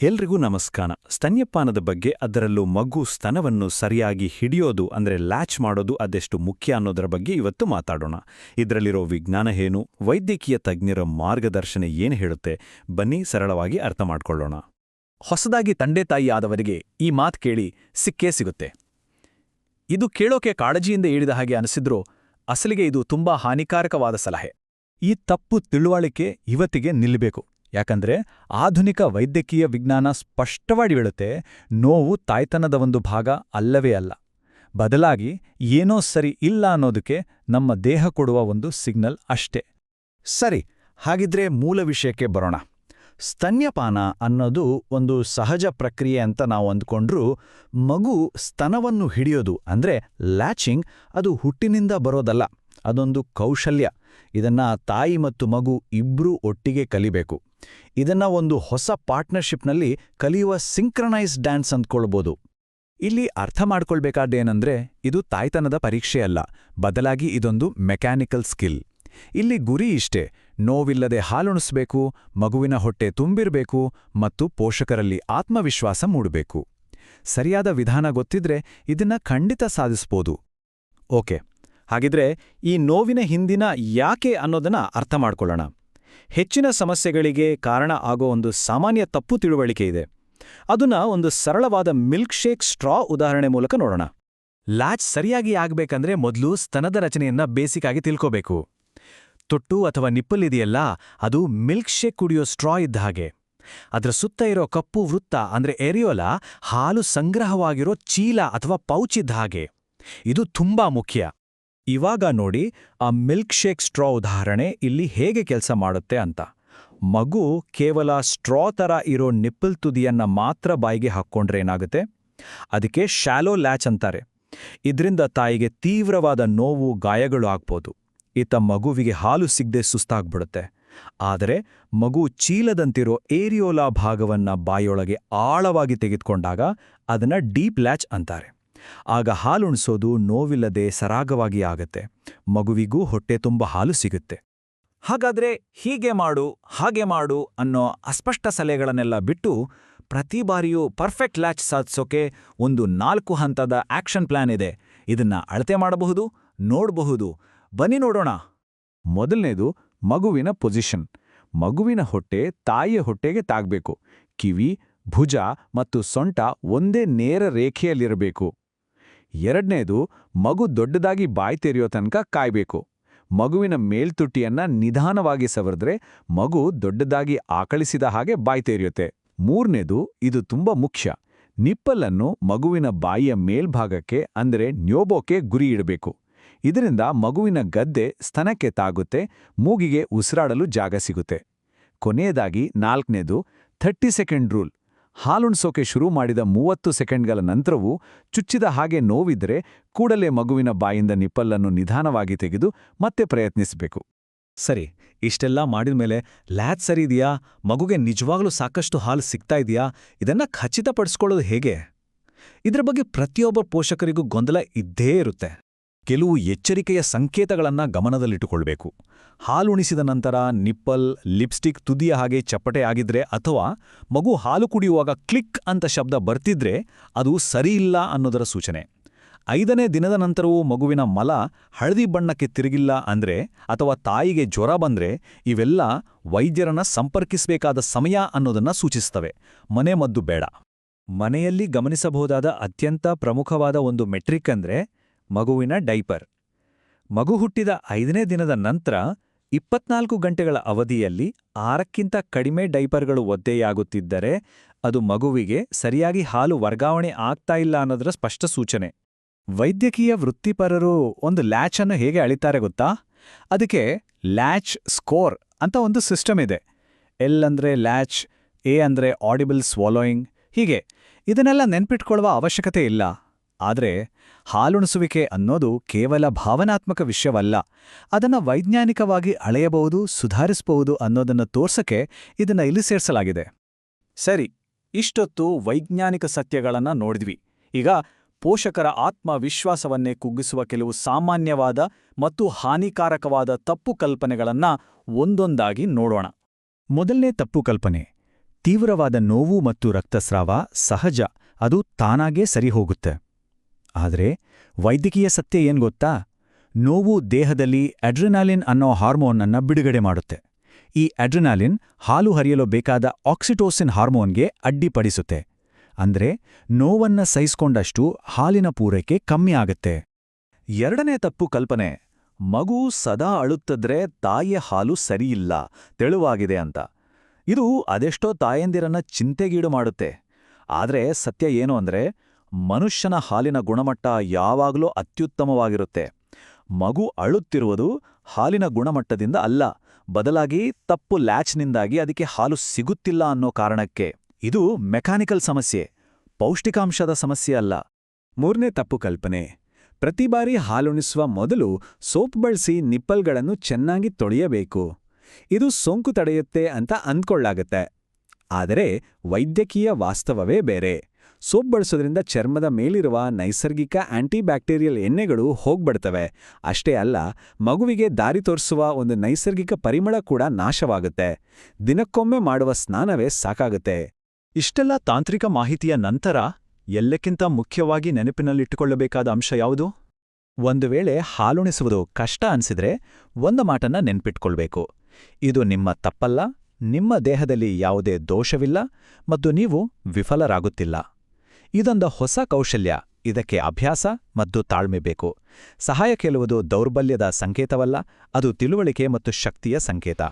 ಎಲ್ರಿಗೂ ನಮಸ್ಕಾರ. ಸ್ತನ್ಯಪಾನದ ಬಗ್ಗೆ, ಅದರಲ್ಲೂ ಮಗು ಸ್ತನವನ್ನು ಸರಿಯಾಗಿ ಹಿಡಿಯೋದು ಅಂದ್ರೆ ಲ್ಯಾಚ್ ಮಾಡೋದು ಅದೆಷ್ಟು ಮುಖ್ಯ ಅನ್ನೋದರ ಬಗ್ಗೆ ಇವತ್ತು ಮಾತಾಡೋಣ. ಇದರಲ್ಲಿರೋ ವಿಜ್ಞಾನ ಏನು, ವೈದ್ಯಕೀಯ ತಜ್ಞರ ಮಾರ್ಗದರ್ಶನ ಏನು ಹೇಳುತ್ತೆ, ಬನ್ನಿ ಸರಳವಾಗಿ ಅರ್ಥ ಮಾಡ್ಕೊಳ್ಳೋಣ. ಹೊಸದಾಗಿ ತಂದೆ ತಾಯಿ ಆದವರಿಗೆ ಈ ಮಾತು ಕೇಳಿ ಸಿಕ್ಕೇ ಸಿಗುತ್ತೆ. ಇದು ಕೇಳೋಕೆ ಕಾಳಜಿಯಿಂದ ಹೇಳಿದ ಹಾಗೆ ಅನಿಸಿದ್ರೂ ಅಸಲಿಗೆ ಇದು ತುಂಬಾ ಹಾನಿಕಾರಕವಾದ ಸಲಹೆ. ಈ ತಪ್ಪು ತಿಳುವಳಿಕೆ ಇವತ್ತಿಗೆ ನಿಲ್ಲಬೇಕು. ಯಾಕಂದ್ರೆ ಆಧುನಿಕ ವೈದ್ಯಕೀಯ ವಿಜ್ಞಾನ ಸ್ಪಷ್ಟವಾಗಿ ಹೇಳುತ್ತೆ, ನೋವು ತಾಯ್ತನದ ಒಂದು ಭಾಗ ಅಲ್ಲವೇ ಅಲ್ಲ. ಬದಲಾಗಿ ಏನೋ ಸರಿ ಇಲ್ಲ ಅನ್ನೋದಕ್ಕೆ ನಮ್ಮ ದೇಹ ಕೊಡುವ ಒಂದು ಸಿಗ್ನಲ್ ಅಷ್ಟೇ. ಸರಿ, ಹಾಗಿದ್ರೆ ಮೂಲ ವಿಷಯಕ್ಕೆ ಬರೋಣ. ಸ್ತನ್ಯಪಾನ ಅನ್ನೋದು ಒಂದು ಸಹಜ ಪ್ರಕ್ರಿಯೆ ಅಂತ ನಾವು ಅಂದ್ಕೊಂಡ್ರೂ, ಮಗು ಸ್ತನವನ್ನು ಹಿಡಿಯೋದು ಅಂದ್ರೆ ಲ್ಯಾಚಿಂಗ್ ಅದು ಹುಟ್ಟಿನಿಂದ ಬರೋದಲ್ಲ. ಅದೊಂದು ಕೌಶಲ್ಯ. ಇದನ್ನ ತಾಯಿ ಮತ್ತು ಮಗು ಇಬ್ರೂ ಒಟ್ಟಿಗೆ ಕಲಿಬೇಕು. ಇದನ್ನ ಒಂದು ಹೊಸ ಪಾರ್ಟ್ನರ್ಶಿಪ್ನಲ್ಲಿ ಕಲಿಯುವ ಸಿಂಕ್ರನೈಸ್ ಡ್ಯಾನ್ಸ್ ಅಂದ್ಕೊಳ್ಬೋದು. ಇಲ್ಲಿ ಅರ್ಥ ಮಾಡ್ಕೊಳ್ಬೇಕಾದ್ದೇನೆಂದ್ರೆ, ಇದು ತಾಯ್ತನದ ಪರೀಕ್ಷೆ ಅಲ್ಲ, ಬದಲಾಗಿ ಇದೊಂದು ಮೆಕ್ಯಾನಿಕಲ್ ಸ್ಕಿಲ್. ಇಲ್ಲಿ ಗುರಿ ಇಷ್ಟೇ: ನೋವಿಲ್ಲದೆ ಹಾಲುಣಿಸ್ಬೇಕು, ಮಗುವಿನ ಹೊಟ್ಟೆ ತುಂಬಿರ್ಬೇಕು ಮತ್ತು ಪೋಷಕರಲ್ಲಿ ಆತ್ಮವಿಶ್ವಾಸ ಮೂಡಬೇಕು. ಸರಿಯಾದ ವಿಧಾನ ಗೊತ್ತಿದ್ರೆ ಇದನ್ನ ಖಂಡಿತ ಸಾಧಿಸ್ಬೋದು. ಓಕೆ, ಹಾಗಿದ್ರೆ ಈ ನೋವಿನ ಹಿಂದಿನ ಯಾಕೆ ಅನ್ನೋದನ್ನ ಅರ್ಥ ಮಾಡ್ಕೊಳ್ಳೋಣ. ಹೆಚ್ಚಿನ ಸಮಸ್ಯೆಗಳಿಗೆ ಕಾರಣ ಆಗೋ ಒಂದು ಸಾಮಾನ್ಯ ತಪ್ಪು ತಿಳುವಳಿಕೆ ಇದೆ. ಅದನ್ನ ಒಂದು ಸರಳವಾದ ಮಿಲ್ಕ್ ಶೇಕ್ ಸ್ಟ್ರಾ ಉದಾಹರಣೆ ಮೂಲಕ ನೋಡೋಣ. ಲ್ಯಾಚ್ ಸರಿಯಾಗಿ ಆಗ್ಬೇಕಂದ್ರೆ ಮೊದಲು ಸ್ತನದ ರಚನೆಯನ್ನ ಬೇಸಿಕ್ ಆಗಿ ತಿಳ್ಕೋಬೇಕು. ತೊಟ್ಟು ಅಥವಾ ನಿಪ್ಪಲ್ ಇದೆಯಲ್ಲ, ಅದು ಮಿಲ್ಕ್ ಶೇಕ್ ಕುಡಿಯೋ ಸ್ಟ್ರಾ ಇದ್ದ ಹಾಗೆ. ಅದರ ಸುತ್ತ ಇರೋ ಕಪ್ಪು ವೃತ್ತ ಅಂದ್ರೆ ಏರಿಯೋಲಾ ಹಾಲು ಸಂಗ್ರಹವಾಗಿರೋ ಚೀಲ ಅಥವಾ ಪೌಚ್ ಇದ್ದ ಹಾಗೆ. ಇದು ತುಂಬಾ ಮುಖ್ಯ. ಇವಾಗ ನೋಡಿ ಆ ಮಿಲ್ಕ್ ಶೇಕ್ ಸ್ಟ್ರಾ ಉದಾಹರಣೆ ಇಲ್ಲಿ ಹೇಗೆ ಕೆಲಸ ಮಾಡುತ್ತೆ ಅಂತ. ಮಗು ಕೇವಲ ಸ್ಟ್ರಾ ಥರ ಇರೋ ನಿಪ್ಪಲ್ ತುದಿಯನ್ನ ಮಾತ್ರ ಬಾಯಿಗೆ ಹಾಕ್ಕೊಂಡ್ರೆ ಏನಾಗುತ್ತೆ? ಅದಕ್ಕೆ ಶಾಲೋ ಲ್ಯಾಚ್ ಅಂತಾರೆ. ಇದರಿಂದ ತಾಯಿಗೆ ತೀವ್ರವಾದ ನೋವು, ಗಾಯಗಳು ಆಗ್ಬೋದು. ಇತ್ತ ಮಗುವಿಗೆ ಹಾಲು ಸಿಗದೆ ಸುಸ್ತಾಗ್ಬಿಡುತ್ತೆ. ಆದರೆ ಮಗು ಚೀಲದಂತಿರೋ ಏರಿಯೋಲಾ ಭಾಗವನ್ನ ಬಾಯೊಳಗೆ ಆಳವಾಗಿ ತೆಗೆದುಕೊಂಡಾಗ ಅದನ್ನ ಡೀಪ್ ಲ್ಯಾಚ್ ಅಂತಾರೆ. ಆಗ ಹಾಲುಣಿಸೋದು ನೋವಿಲ್ಲದೆ ಸರಾಗವಾಗಿ ಆಗತ್ತೆ. ಮಗುವಿಗೂ ಹೊಟ್ಟೆ ತುಂಬ ಹಾಲು ಸಿಗುತ್ತೆ. ಹಾಗಾದ್ರೆ ಹೀಗೆ ಮಾಡು, ಹಾಗೆ ಮಾಡು ಅನ್ನೋ ಅಸ್ಪಷ್ಟ ಸಲಹೆಗಳನ್ನೆಲ್ಲ ಬಿಟ್ಟು, ಪ್ರತಿ ಬಾರಿಯೂ ಪರ್ಫೆಕ್ಟ್ ಲ್ಯಾಚ್ ಸಾಧಿಸೋಕೆ ಒಂದು 4 ಹಂತದ ಆಕ್ಷನ್ ಪ್ಲಾನ್ ಇದೆ. ಇದನ್ನ ಅಳತೆ ಮಾಡಬಹುದು, ನೋಡಬಹುದು. ಬನ್ನಿ ನೋಡೋಣ. ಮೊದಲನೇದು ಮಗುವಿನ ಪೊಸಿಷನ್. ಮಗುವಿನ ಹೊಟ್ಟೆ ತಾಯಿಯ ಹೊಟ್ಟೆಗೆ ತಾಗ್ಬೇಕು. ಕಿವಿ, ಭುಜ ಮತ್ತು ಸೊಂಟ ಒಂದೇ ನೇರ ರೇಖೆಯಲ್ಲಿರಬೇಕು. ಎರಡನೇದು, ಮಗು ದೊಡ್ಡದಾಗಿ ಬಾಯಿ ತೆರೆಯೋ ತನಕ ಕಾಯ್ಬೇಕು. ಮಗುವಿನ ಮೇಲ್ತುಟಿಯನ್ನ ನಿಧಾನವಾಗಿ ಸವರಿದ್ರೆ ಮಗು ದೊಡ್ಡದಾಗಿ ಆಕಳಿಸಿದ ಹಾಗೆ ಬಾಯಿ ತೆರೆಯುತ್ತೆ. ಮೂರನೇದು, ಇದು ತುಂಬಾ ಮುಖ್ಯ, ನಿಪ್ಪಲನ್ನು ಮಗುವಿನ ಬಾಯಿಯ ಮೇಲ್ಭಾಗಕ್ಕೆ ಅಂದ್ರೆ ನ್ಯೋಬೋಕ್ಕೆ ಗುರಿ ಇಡಬೇಕು. ಇದರಿಂದ ಮಗುವಿನ ಗದ್ದೆ ಸ್ತನಕ್ಕೆ ತಾಗುತ್ತೆ, ಮೂಗಿಗೆ ಉಸಿರಾಡಲು ಜಾಗ ಸಿಗುತ್ತೆ. ಕೊನೆಯದಾಗಿ 4ನೇದು 30 ಸೆಕೆಂಡ್ ರೂಲ್. ಹಾಲುಣಿಸೋಕೆ ಶುರು ಮಾಡಿದ 30 ಸೆಕೆಂಡ್ಗಳ ನಂತರವೂ ಚುಚ್ಚಿದ ಹಾಗೆ ನೋವಿದ್ರೆ ಕೂಡಲೇ ಮಗುವಿನ ಬಾಯಿಂದ ನಿಪ್ಪಲ್ಲನ್ನು ನಿಧಾನವಾಗಿ ತೆಗೆದು ಮತ್ತೆ ಪ್ರಯತ್ನಿಸಬೇಕು. ಸರಿ, ಇಷ್ಟೆಲ್ಲ ಮಾಡಿದ್ಮೇಲೆ ಲ್ಯಾಚ್ ಸರಿ ಇದೆಯಾ, ಮಗುಗೆ ನಿಜವಾಗ್ಲೂ ಸಾಕಷ್ಟು ಹಾಲು ಸಿಗ್ತಾ ಇದೆಯಾ, ಇದನ್ನ ಖಚಿತಪಡಿಸ್ಕೊಳ್ಳೋದು ಹೇಗೆ? ಇದ್ರ ಬಗ್ಗೆ ಪ್ರತಿಯೊಬ್ಬ ಪೋಷಕರಿಗೂ ಗೊಂದಲ ಇದ್ದೇ ಇರುತ್ತೆ. ಕೆಲವು ಎಚ್ಚರಿಕೆಯ ಸಂಕೇತಗಳನ್ನ ಗಮನದಲ್ಲಿಟ್ಟುಕೊಳ್ಬೇಕು. ಹಾಲುಣಿಸಿದ ನಂತರ ನಿಪ್ಪಲ್, ಲಿಪ್ಸ್ಟಿಕ್ ತುದಿಯ ಹಾಗೆ ಚಪ್ಪಟೆ ಆಗಿದ್ರೆ ಅಥವಾ ಮಗು ಹಾಲು ಕುಡಿಯುವಾಗ ಕ್ಲಿಕ್ ಅಂತ ಶಬ್ದ ಬರ್ತಿದ್ರೆ ಅದು ಸರಿಯಿಲ್ಲ ಅನ್ನೋದರ ಸೂಚನೆ. 5ನೇ ದಿನದ ನಂತರವೂ ಮಗುವಿನ ಮಲ ಹಳದಿ ಬಣ್ಣಕ್ಕೆ ತಿರುಗಿಲ್ಲ ಅಂದ್ರೆ ಅಥವಾ ತಾಯಿಗೆ ಜ್ವರ ಬಂದ್ರೆ ಇವೆಲ್ಲ ವೈದ್ಯರನ್ನ ಸಂಪರ್ಕಿಸಬೇಕಾದ ಸಮಯ ಅನ್ನೋದನ್ನ ಸೂಚಿಸ್ತವೆ. ಮನೆಮದ್ದು ಬೇಡ. ಮನೆಯಲ್ಲಿ ಗಮನಿಸಬಹುದಾದ ಅತ್ಯಂತ ಪ್ರಮುಖವಾದ ಒಂದು ಮೆಟ್ರಿಕ್ ಅಂದ್ರೆ ಮಗುವಿನ ಡೈಪರ್. ಮಗು ಹುಟ್ಟಿದ 5ನೇ ದಿನದ ನಂತರ 24 ಗಂಟೆಗಳ ಅವಧಿಯಲ್ಲಿ 6ಕ್ಕಿಂತ ಕಡಿಮೆ ಡೈಪರ್ಗಳು ಒದ್ದೆಯಾಗುತ್ತಿದ್ದರೆ ಅದು ಮಗುವಿಗೆ ಸರಿಯಾಗಿ ಹಾಲು ವರ್ಗಾವಣೆ ಆಗ್ತಾ ಇಲ್ಲ ಅನ್ನೋದರ ಸ್ಪಷ್ಟ ಸೂಚನೆ. ವೈದ್ಯಕೀಯ ವೃತ್ತಿಪರರು ಒಂದು ಲ್ಯಾಚ್ ಅನ್ನು ಹೇಗೆ ಅಳಿತಾರೆ ಗೊತ್ತಾ? ಅದಕ್ಕೆ ಲ್ಯಾಚ್ ಸ್ಕೋರ್ ಅಂತ ಒಂದು ಸಿಸ್ಟಮ್ ಇದೆ. ಎಲ್ ಅಂದ್ರೆ ಲ್ಯಾಚ್, ಎ ಅಂದ್ರೆ ಆಡಿಬಲ್ ಸ್ವಾಲೋಯಿಂಗ್. ಹೀಗೆ ಇದನ್ನೆಲ್ಲ ನೆನ್ಪಿಟ್ಕೊಳ್ಳುವ ಅವಶ್ಯಕತೆ ಇಲ್ಲ. ಆದರೆ ಹಾಲುಣಿಸುವಿಕೆ ಅನ್ನೋದು ಕೇವಲ ಭಾವನಾತ್ಮಕ ವಿಷಯವಲ್ಲ. ಅದನ್ನ ವೈಜ್ಞಾನಿಕವಾಗಿ ಅಳೆಯಬಹುದು, ಸುಧಾರಿಸಬಹುದು ಅನ್ನೋದನ್ನು ತೋರ್ಸಕ್ಕೆ ಇದನ್ನ ಇಲ್ಲಿ ಸೇರಿಸಲಾಗಿದೆ. ಸರಿ, ಇಷ್ಟೊತ್ತು ವೈಜ್ಞಾನಿಕ ಸತ್ಯಗಳನ್ನ ನೋಡಿದ್ವಿ. ಈಗ ಪೋಷಕರ ಆತ್ಮವಿಶ್ವಾಸವನ್ನೇ ಕುಗ್ಗಿಸುವ ಕೆಲವು ಸಾಮಾನ್ಯವಾದ ಮತ್ತು ಹಾನಿಕಾರಕವಾದ ತಪ್ಪು ಕಲ್ಪನೆಗಳನ್ನ ಒಂದೊಂದಾಗಿ ನೋಡೋಣ. ಮೊದಲನೇ ತಪ್ಪು ಕಲ್ಪನೆ: ತೀವ್ರವಾದ ನೋವು ಮತ್ತು ರಕ್ತಸ್ರಾವ ಸಹಜ, ಅದು ತಾನಾಗೇ ಸರಿಹೋಗುತ್ತೆ. ಆದರೆ ವೈದ್ಯಕೀಯ ಸತ್ಯ ಏನ್ ಗೊತ್ತಾ? ನೋವು ದೇಹದಲ್ಲಿ ಅಡ್ರಿನಾಲಿನ್ ಅನ್ನೋ ಹಾರ್ಮೋನನ್ನ ಬಿಡುಗಡೆ ಮಾಡುತ್ತೆ. ಈ ಅಡ್ರಿನಾಲಿನ್ ಹಾಲು ಹರಿಯಲು ಬೇಕಾದ ಆಕ್ಸಿಟೋಸಿನ್ ಹಾರ್ಮೋನ್ಗೆ ಅಡ್ಡಿಪಡಿಸುತ್ತೆ. ಅಂದ್ರೆ ನೋವನ್ನ ಸಹಿಸ್ಕೊಂಡಷ್ಟು ಹಾಲಿನ ಪೂರೈಕೆ ಕಮ್ಮಿ ಆಗತ್ತೆ. ಎರಡನೇ ತಪ್ಪು ಕಲ್ಪನೆ, ಮಗು ಸದಾ ಅಳುತ್ತಿದ್ರೆ ತಾಯಿಯ ಹಾಲು ಸರಿಯಿಲ್ಲ, ತೆಳುವಾಗಿದೆ ಅಂತ. ಇದು ಅದೆಷ್ಟೋ ತಾಯಂದಿರನ್ನ ಚಿಂತೆಗೀಡು ಮಾಡುತ್ತೆ. ಆದ್ರೆ ಸತ್ಯ ಏನು ಅಂದ್ರೆ, ಮನುಷ್ಯನ ಹಾಲಿನ ಗುಣಮಟ್ಟ ಯಾವಾಗಲೂ ಅತ್ಯುತ್ತಮವಾಗಿರುತ್ತೆ. ಮಗು ಅಳುತ್ತಿರುವುದು ಹಾಲಿನ ಗುಣಮಟ್ಟದಿಂದ ಅಲ್ಲ, ಬದಲಾಗಿ ತಪ್ಪು ಲ್ಯಾಚ್ನಿಂದಾಗಿ ಅದಕ್ಕೆ ಹಾಲು ಸಿಗುತ್ತಿಲ್ಲ ಅನ್ನೋ ಕಾರಣಕ್ಕೆ. ಇದು ಮೆಕ್ಯಾನಿಕಲ್ ಸಮಸ್ಯೆ, ಪೌಷ್ಟಿಕಾಂಶದ ಸಮಸ್ಯೆ ಅಲ್ಲ. ಮೂರನೇ ತಪ್ಪು ಕಲ್ಪನೆ, ಪ್ರತಿ ಬಾರಿ ಹಾಲುಣಿಸುವ ಮೊದಲು ಸೋಪ್ ಬಳಸಿ ನಿಪ್ಪಲ್ಗಳನ್ನು ಚೆನ್ನಾಗಿ ತೊಳೆಯಬೇಕು. ಇದು ಸೋಂಕು ತಡೆಯುತ್ತೆ ಅಂತ ಅಂದ್ಕೊಳ್ಳಾಗತ್ತೆ. ಆದರೆ ವೈದ್ಯಕೀಯ ವಾಸ್ತವವೇ ಬೇರೆ. ಸೋಪ್ ಬಳಸೋದ್ರಿಂದ ಚರ್ಮದ ಮೇಲಿರುವ ನೈಸರ್ಗಿಕ ಆಂಟಿಬ್ಯಾಕ್ಟೀರಿಯಲ್ ಎಣ್ಣೆಗಳು ಹೋಗ್ಬಿಡ್ತವೆ. ಅಷ್ಟೇ ಅಲ್ಲ, ಮಗುವಿಗೆ ದಾರಿ ತೋರಿಸುವ ಒಂದು ನೈಸರ್ಗಿಕ ಪರಿಮಳ ಕೂಡ ನಾಶವಾಗುತ್ತೆ. ದಿನಕ್ಕೊಮ್ಮೆ ಮಾಡುವ ಸ್ನಾನವೇ ಸಾಕಾಗುತ್ತೆ. ಇಷ್ಟೆಲ್ಲ ತಾಂತ್ರಿಕ ಮಾಹಿತಿಯ ನಂತರ ಎಲ್ಲಕ್ಕಿಂತ ಮುಖ್ಯವಾಗಿ ನೆನಪಿನಲ್ಲಿಟ್ಟುಕೊಳ್ಳಬೇಕಾದ ಅಂಶ ಯಾವುದು? ಒಂದು ವೇಳೆ ಹಾಲುಣಿಸುವುದು ಕಷ್ಟ ಅನ್ಸಿದ್ರೆ ಒಂದು ಮಾಟನ್ನ ನೆನ್ಪಿಟ್ಕೊಳ್ಬೇಕು. ಇದು ನಿಮ್ಮ ತಪ್ಪಲ್ಲ, ನಿಮ್ಮ ದೇಹದಲ್ಲಿ ಯಾವುದೇ ದೋಷವಿಲ್ಲ ಮತ್ತು ನೀವು ವಿಫಲರಾಗುತ್ತಿಲ್ಲ. ಇದೊಂದು ಹೊಸ ಕೌಶಲ್ಯ. ಇದಕ್ಕೆ ಅಭ್ಯಾಸ ಮತ್ತು ತಾಳ್ಮೆ ಬೇಕು. ಸಹಾಯ ಕೇಳುವುದು ದೌರ್ಬಲ್ಯದ ಸಂಕೇತವಲ್ಲ, ಅದು ತಿಳುವಳಿಕೆ ಮತ್ತು ಶಕ್ತಿಯ ಸಂಕೇತ.